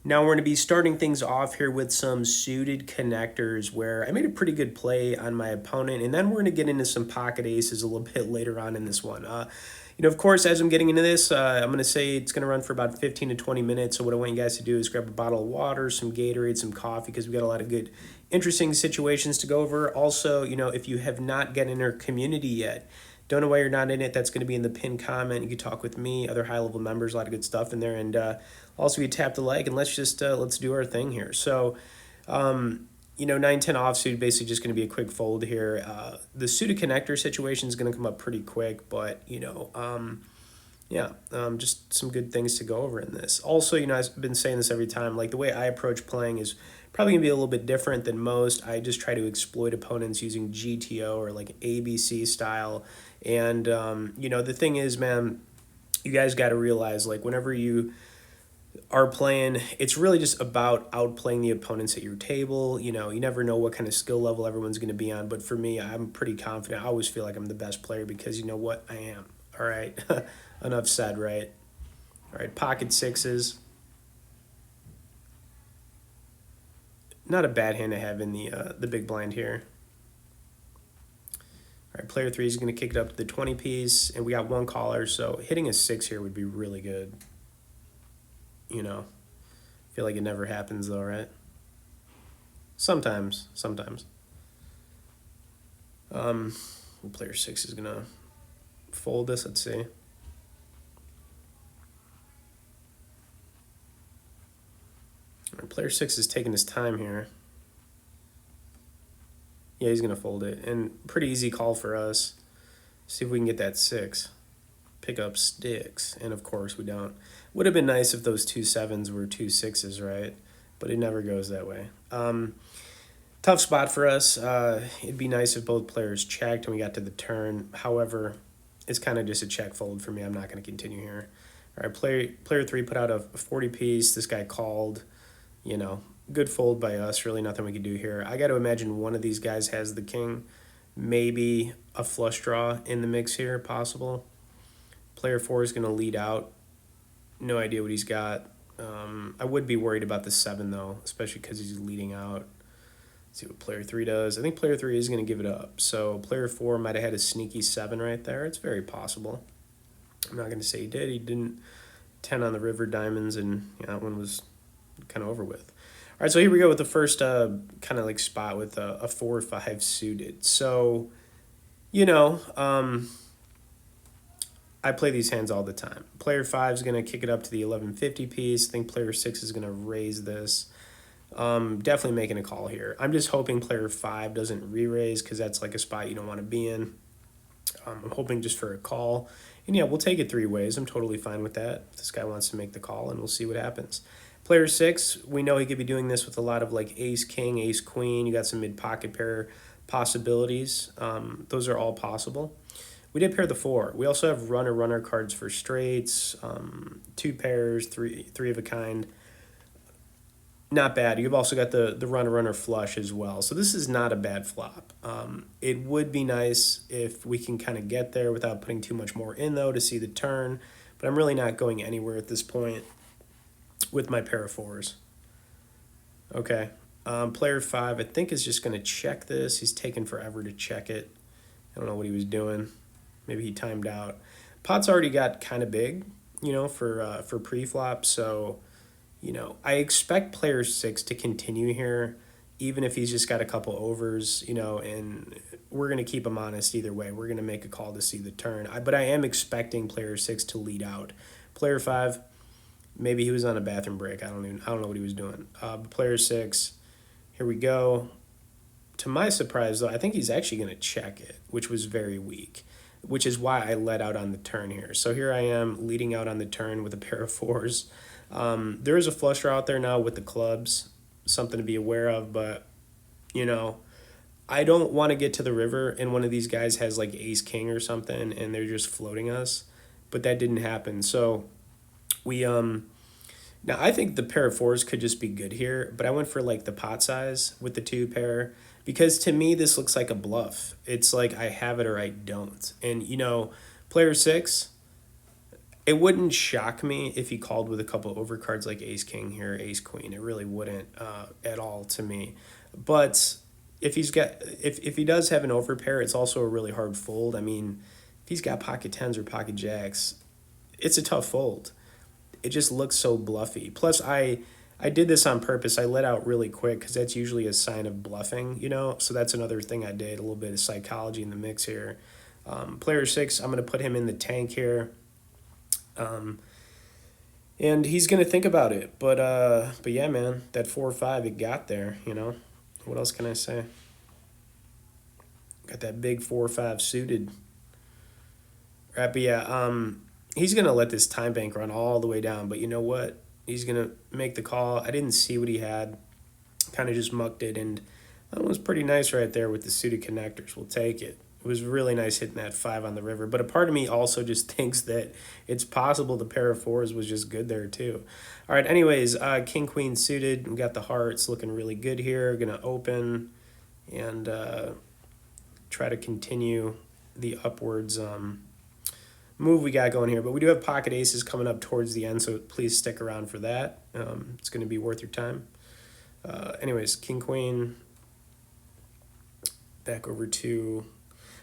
Now we're going to be starting things off here with some suited connectors where I made a pretty good play on my opponent, and then we're going to get into some pocket aces a little bit later on in this one. Of course, as I'm getting into this, I'm going to say it's going to run for about 15 to 20 minutes. So what I want you guys to do is grab a bottle of water, some Gatorade, some coffee, because we got a lot of good, interesting situations to go over. Also, if you have not gotten in our community yet, don't know why you're not in it. That's going to be in the pinned comment. You can talk with me, other high-level members, a lot of good stuff in there. And also, you tap the like, and let's do our thing here. So, 9-10 offsuit, basically just going to be a quick fold here. The suited connector situation is going to come up pretty quick, but, just some good things to go over in this. Also, I've been saying this every time, like the way I approach playing is probably going to be a little bit different than most. I just try to exploit opponents using GTO or like ABC style. And, the thing is, man, you guys got to realize, like, whenever you are playing, it's really just about outplaying the opponents at your table. You never know what kind of skill level everyone's going to be on. But for me, I'm pretty confident. I always feel like I'm the best player because you know what? I am. All right. Enough said, right? All right. Pocket sixes. Not a bad hand to have in the big blind here. All right, player 3 is going to kick it up to the 20 piece, and we got one caller, so hitting a 6 here would be really good. Feel like it never happens though, right? Sometimes. Player 6 is going to fold this, let's see. All right, player 6 is taking his time here. Yeah, he's going to fold it. And pretty easy call for us. See if we can get that 6. Pick up sticks. And, of course, we don't. Would have been nice if those 2 7s were 2 6s, right? But it never goes that way. Tough spot for us. It'd be nice if both players checked and we got to the turn. However, it's kind of just a check fold for me. I'm not going to continue here. All right, player 3 put out a 40 piece. This guy called. Good fold by us. Really nothing we can do here. I got to imagine one of these guys has the king. Maybe a flush draw in the mix here, possible. Player 4 is going to lead out. No idea what he's got. I would be worried about the 7, though, especially because he's leading out. Let's see what player 3 does. I think player 3 is going to give it up. So player 4 might have had a sneaky 7 right there. It's very possible. I'm not going to say he did. He didn't. 10 on the river diamonds, and that one was kind of over with. All right, so here we go with the first kind of like spot with a 4 or 5 suited. So, I play these hands all the time. Player 5 is going to kick it up to the 1150 piece. I think player 6 is going to raise this. Definitely making a call here. I'm just hoping player 5 doesn't re-raise because that's like a spot you don't want to be in. I'm hoping just for a call. And yeah, we'll take it 3 ways. I'm totally fine with that. If this guy wants to make the call, and we'll see what happens. Player 6, we know he could be doing this with a lot of like ace, king, ace, queen. You got some mid-pocket pair possibilities. Those are all possible. We did pair the 4. We also have runner cards for straights, 2 pairs, three of a kind. Not bad. You've also got the runner flush as well. So this is not a bad flop. It would be nice if we can kind of get there without putting too much more in, though, to see the turn. But I'm really not going anywhere at this point with my pair of 4s. Okay. Player 5, I think, is just going to check this. He's taking forever to check it. I don't know what he was doing. Maybe he timed out. Pot's already got kind of big, for pre-flop. So, I expect player 6 to continue here, even if he's just got a couple overs, and we're going to keep him honest either way. We're going to make a call to see the turn. But I am expecting player 6 to lead out. Player 5, maybe he was on a bathroom break. I don't know what he was doing. But player 6, here we go. To my surprise, though, I think he's actually going to check it, which was very weak, which is why I let out on the turn here. So here I am leading out on the turn with a pair of 4s. There is a flush draw out there now with the clubs, something to be aware of, but, I don't want to get to the river and one of these guys has like ace king or something and they're just floating us, but that didn't happen. So we, now I think the pair of 4s could just be good here, but I went for like the pot size with the 2 pair because to me, this looks like a bluff. It's like I have it or I don't. And, player 6, It wouldn't shock me if he called with a couple overcards like ace king here, ace queen. It really wouldn't at all to me. But if he does have an overpair, it's also a really hard fold. I mean, if he's got pocket tens or pocket jacks, it's a tough fold. It just looks so bluffy. Plus, I did this on purpose. I let out really quick because that's usually a sign of bluffing, you know. So that's another thing I did. A little bit of psychology in the mix here. Player 6, I'm going to put him in the tank here. And he's gonna think about it, but yeah, man, that 4 or 5 it got there. You know, what else can I say? Got that big 4 or 5 suited. Right, but yeah, he's gonna let this time bank run all the way down. But you know what? He's gonna make the call. I didn't see what he had. Kind of just mucked it, and that was pretty nice right there with the suited connectors. We'll take it. It was really nice hitting that 5 on the river. But a part of me also just thinks that it's possible the pair of 4s was just good there too. All right, anyways, king, queen suited. We got the hearts looking really good here. Going to open and try to continue the upwards move we got going here. But we do have pocket aces coming up towards the end, so please stick around for that. It's going to be worth your time. Anyways, king, queen, back over to...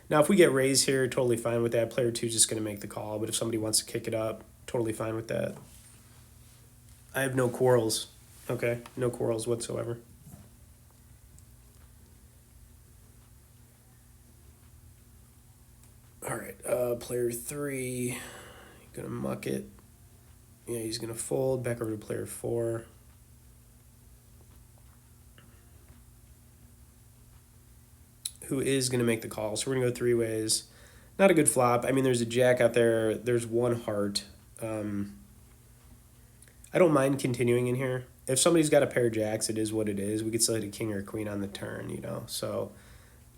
Now, if we get raised here, totally fine with that. Player 2 is just going to make the call, but if somebody wants to kick it up, totally fine with that. I have no quarrels. Okay, no quarrels whatsoever. All right, player 3, going to muck it. Yeah, he's going to fold. Back over to player 4. Who is going to make the call. So we're going to go 3 ways. Not a good flop. I mean, there's a jack out there. There's 1 heart. I don't mind continuing in here. If somebody's got a pair of jacks, it is what it is. We could still hit a king or a queen on the turn, you know. So,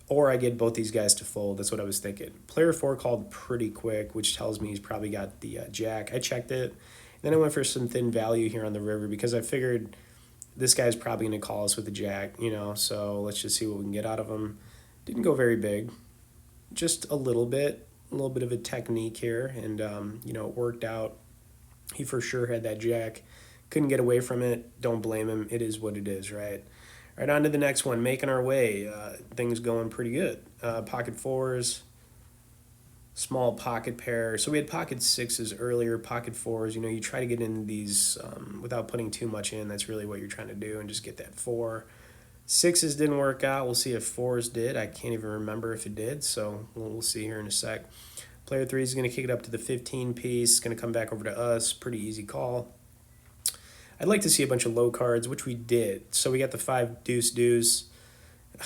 or I get both these guys to fold. That's what I was thinking. Player 4 called pretty quick, which tells me he's probably got the jack. I checked it. And then I went for some thin value here on the river because I figured this guy's probably going to call us with the jack, you know. So let's just see what we can get out of him. Didn't go very big, just a little bit of a technique here, and you know, it worked out. He for sure had that jack, couldn't get away from it. Don't blame him. It is what it is, right? All right, on to the next one. Making our way. Things going pretty good. Pocket 4s, small pocket pair. So we had pocket 6s earlier, pocket 4s. You know, you try to get in these without putting too much in. That's really what you're trying to do, and just get that 4. 6s didn't work out. We'll see if 4s did. I can't even remember if it did, so we'll see here in a sec. Player 3 is going to kick it up to the 15 piece. It's going to come back over to us. Pretty easy call. I'd like to see a bunch of low cards, which we did. So we got the 5 deuce deuce.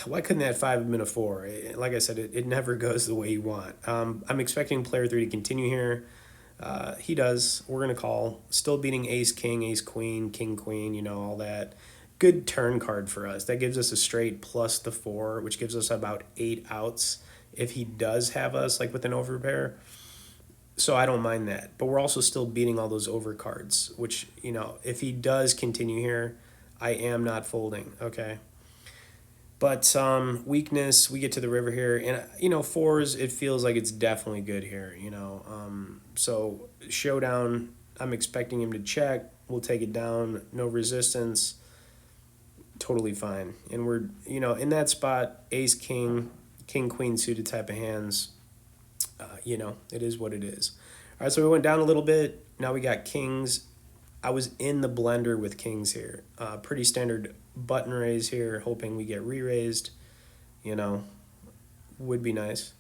Why couldn't that 5 have been a 4? Like I said, it never goes the way you want. I'm expecting player 3 to continue here. He does. We're going to call. Still beating ace king, ace queen, king queen, you know, all that. Good turn card for us. That gives us a straight plus the 4, which gives us about 8 outs if he does have us like with an overpair. So I don't mind that. But we're also still beating all those overcards, which, you know, if he does continue here, I am not folding, okay? But weakness, we get to the river here, and, you know, 4s, it feels like it's definitely good here, you know. So showdown, I'm expecting him to check. We'll take it down, no resistance. Totally fine. And we're, you know, in that spot, ace, king, king, queen suited type of hands, you know, it is what it is. All right, so we went down a little bit. Now we got kings. I was in the blender with kings here. Pretty standard button raise here, hoping we get re-raised, you know, would be nice.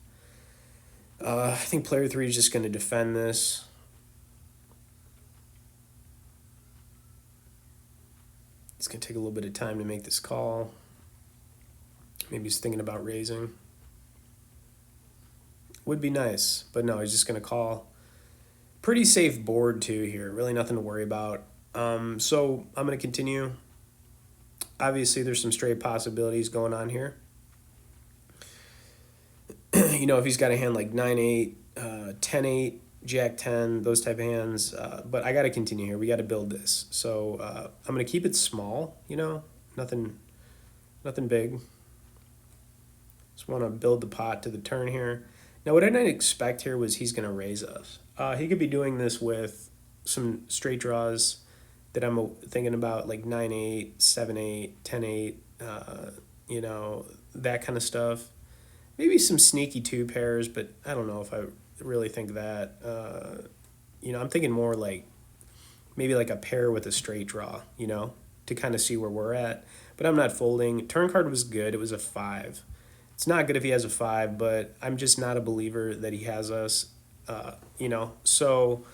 I think player 3 is just going to defend this. It's going to take a little bit of time to make this call. Maybe he's thinking about raising. Would be nice, but no, he's just going to call. Pretty safe board, too, here. Really nothing to worry about. So I'm going to continue. Obviously, there's some straight possibilities going on here. You know, if he's got a hand like 9-8, 10-8, Jack 10, those type of hands. But I got to continue here. We got to build this. So I'm going to keep it small, you know, nothing big. Just want to build the pot to the turn here. Now, what I didn't expect here was he's going to raise us. He could be doing this with some straight draws that I'm thinking about, like 9-8, 7-8, 10-8, you know, that kind of stuff. Maybe some sneaky two pairs, but I don't know if I really think that. You know, I'm thinking more like maybe like a pair with a straight draw, you know, to kind of see where we're at. But I'm not folding. Turn card was good. It was a 5. It's not good if he has a 5, but I'm just not a believer that he has us, you know. So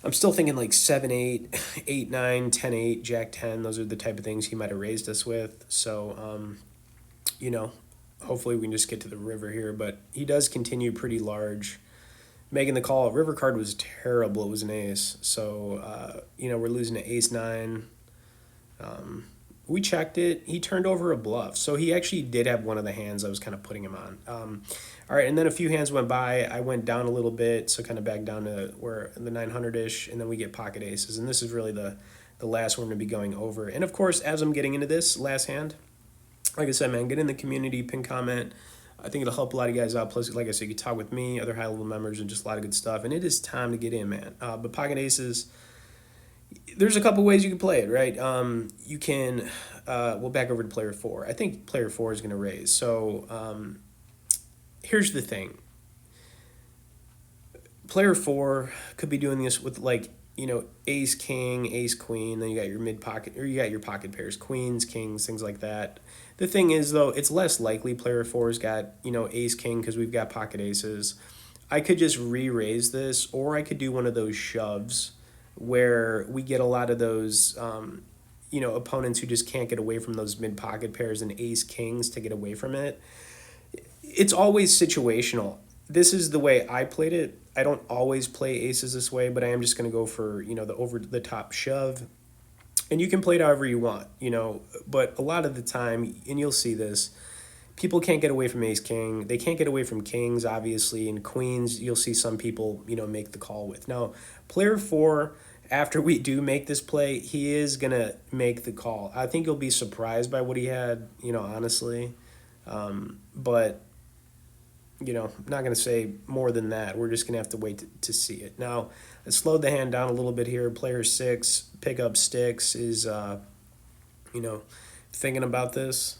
I'm still thinking like 7-8, 8-9, 10-8, Jack 10. Those are the type of things he might have raised us with. So, you know, hopefully we can just get to the river here. But he does continue pretty large. Making the call, river card was terrible. It was an ace. So, you know, we're losing to ace 9. We checked it. He turned over a bluff. So he actually did have one of the hands I was kind of putting him on. All right, and then a few hands went by. I went down a little bit, so kind of back down to where the 900-ish, and then we get pocket aces. And this is really the last one to be going over. And, of course, as I'm getting into this last hand, like I said, man, get in the community, pin comment. I think it'll help a lot of you guys out. Plus, like I said, you can talk with me, other high-level members, and just a lot of good stuff. And it is time to get in, man. But pocket aces, there's a couple ways you can play it, right? You can, we'll back over to player 4. I think player 4 is going to raise. So here's the thing. Player 4 could be doing this with, like, you know, ace, king, ace, queen. Then you got your mid pocket, or you got your pocket pairs, queens, kings, things like that. The thing is, though, it's less likely player 4's got, you know, ace, king, because we've got pocket aces. I could just re-raise this, or I could do one of those shoves where we get a lot of those, you know, opponents who just can't get away from those mid pocket pairs and ace, kings to get away from it. It's always situational. This is the way I played it. I don't always play aces this way, but I am just going to go for, you know, the over-the-top shove. And you can play it however you want, you know, but a lot of the time, and you'll see this, people can't get away from ace, king. They can't get away from kings, obviously, and queens, you'll see some people, you know, make the call with. Now, player 4, after we do make this play, he is going to make the call. I think you'll be surprised by what he had, you know, honestly. But you know, I'm not going to say more than that. We're just going to have to wait to see it. Now, I slowed the hand down a little bit here. Player 6, pick up sticks, is, you know, thinking about this.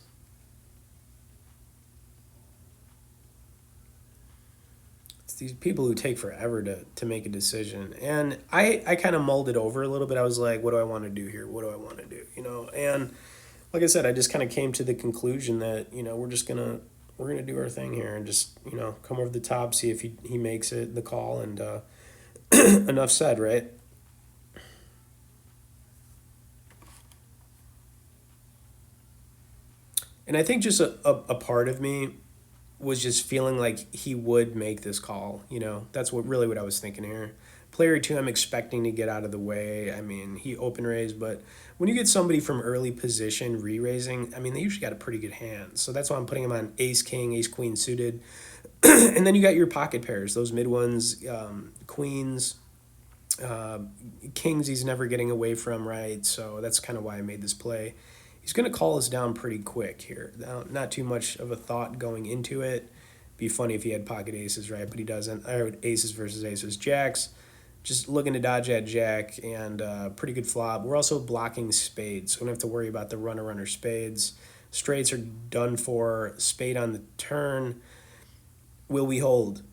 It's these people who take forever to make a decision. And I kind of mulled it over a little bit. I was like, what do I want to do here? What do I want to do? You know, and like I said, I just kind of came to the conclusion that, you know, we're gonna do our thing here and just, you know, come over the top, see if he makes it, the call, and enough said, right? And I think just a part of me was just feeling like he would make this call, you know. That's what I was thinking here. Player 2, I'm expecting to get out of the way. I mean, he open raised, but when you get somebody from early position re-raising, I mean, they usually got a pretty good hand. So that's why I'm putting him on ace, king, ace, queen suited. And then you got your pocket pairs, those mid ones, queens, kings he's never getting away from, right? So that's kind of why I made this play. He's going to call us down pretty quick here. Now, not too much of a thought going into it. Be funny if he had pocket aces, right? But he doesn't. Aces versus aces. Jacks, just looking to dodge that jack, and pretty good flop. We're also blocking spades, so we don't have to worry about the runner spades. Straights are done for. Spade on the turn. Will we hold?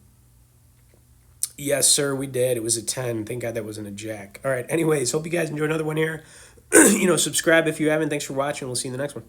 Yes, sir, we did. It was a 10. Thank God that wasn't a jack. All right, anyways, hope you guys enjoy another one here. You know, subscribe if you haven't. Thanks for watching. We'll see you in the next one.